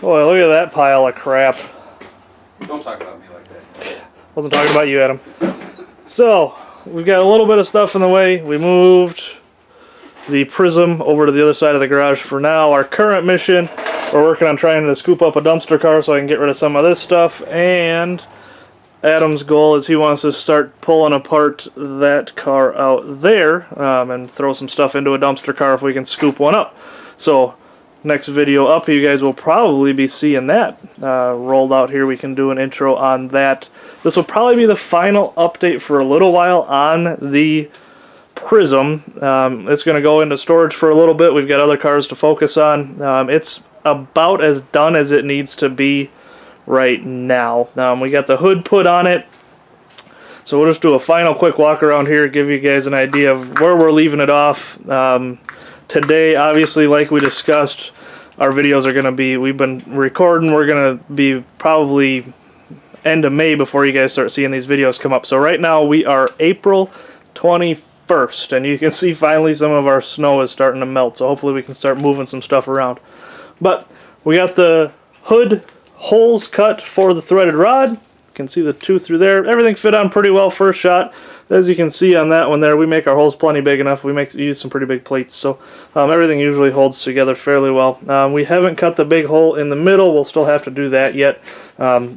Boy, look at that pile of crap. Don't talk about me like that. Wasn't talking about you, Adam. So, we've got a little bit of stuff in the way. We moved the Prizm over to the other side of the garage for now. Our current mission, we're working on trying to scoop up a dumpster car so I can get rid of some of this stuff, and Adam's goal is he wants to start pulling apart that car out there and throw some stuff into a dumpster car if we can scoop one up. So next video up, you guys will probably be seeing that rolled out here. We can do an intro on that. This will probably be the final update for a little while on the Prizm. It's going to go into storage for a little bit. We've got other cars to focus on. It's about as done as it needs to be right now. We got the hood put on it, so we'll just do a final quick walk around here, give you guys an idea of where we're leaving it off. Today, obviously, like we discussed, our videos are going to be, we've been recording, we're going to be probably end of May before you guys start seeing these videos come up. So right now we are April 21st, and you can see finally some of our snow is starting to melt, so hopefully we can start moving some stuff around. But we got the hood holes cut for the threaded rod. You can see the two through there. Everything fit on pretty well first shot. As you can see on that one there, we make our holes plenty big enough. We use some pretty big plates, so everything usually holds together fairly well. We haven't cut the big hole in the middle. We'll still have to do that yet,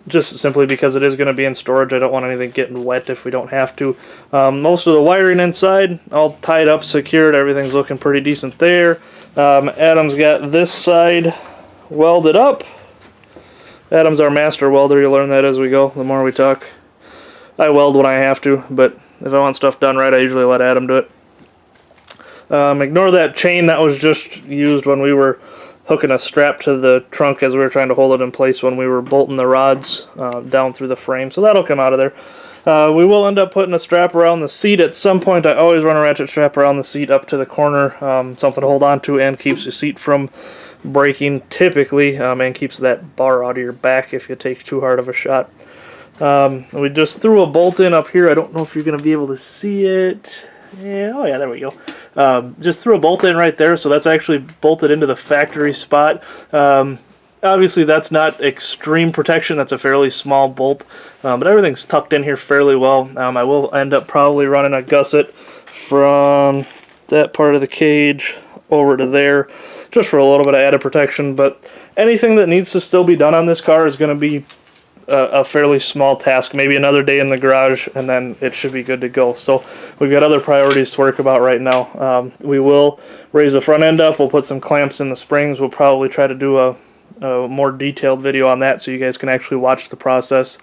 just simply because it is going to be in storage. I don't want anything getting wet if we don't have to. Most of the wiring inside, all tied up, secured. Everything's looking pretty decent there. Adam's got this side welded up. Adam's our master welder. You'll learn that as we go, the more we talk. I weld when I have to, but if I want stuff done right, I usually let Adam do it. Ignore that chain. That was just used when we were hooking a strap to the trunk as we were trying to hold it in place when we were bolting the rods down through the frame. So that'll come out of there. We will end up putting a strap around the seat at some point. I always run a ratchet strap around the seat up to the corner, something to hold on to and keeps the seat from breaking typically, and keeps that bar out of your back if you take too hard of a shot. We just threw a bolt in up here. I don't know if you're going to be able to see it. Yeah, oh yeah, there we go. Just threw a bolt in right there, so that's actually bolted into the factory spot. Obviously that's not extreme protection, that's a fairly small bolt, but everything's tucked in here fairly well. I will end up probably running a gusset from that part of the cage over to there, just for a little bit of added protection, but anything that needs to still be done on this car is going to be a fairly small task, maybe another day in the garage, and then it should be good to go. So we've got other priorities to work about right now. We will raise the front end up, we'll put some clamps in the springs, we'll probably try to do a more detailed video on that so you guys can actually watch the process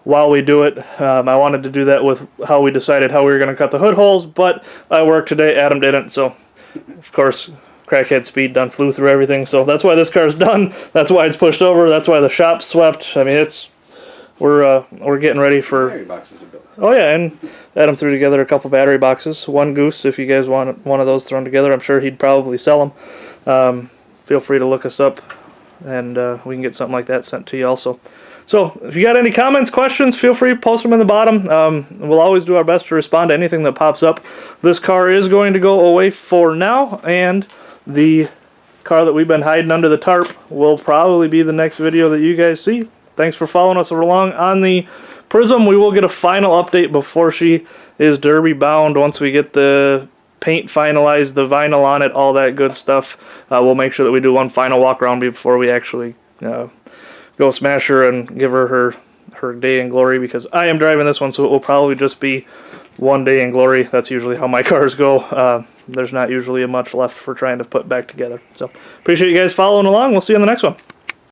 while we do it. I wanted to do that with how we decided how we were going to cut the hood holes, but I worked today, Adam didn't, so of course crackhead speed done flew through everything, so that's why this car's done, that's why it's pushed over, that's why the shop's swept. I mean, we're getting ready for Battery boxes are built. Oh yeah, and Adam threw together a couple battery boxes, one Goose if you guys want one of those thrown together. I'm sure he'd probably sell them. Feel free to look us up, and we can get something like that sent to you also. So if you got any comments, questions, feel free to post them in the bottom. We'll always do our best to respond to anything that pops up. This car is going to go away for now, and the car that we've been hiding under the tarp will probably be the next video that you guys see. Thanks for following us along on the Prizm. We will get a final update before she is derby bound. Once we get the paint finalized, the vinyl on it, all that good stuff, we'll make sure that we do one final walk around before we actually go smash her and give her her day in glory, because I am driving this one, so it will probably just be one day in glory. That's usually how my cars go. There's not usually much left for trying to put back together. So appreciate you guys following along. We'll see you in the next one.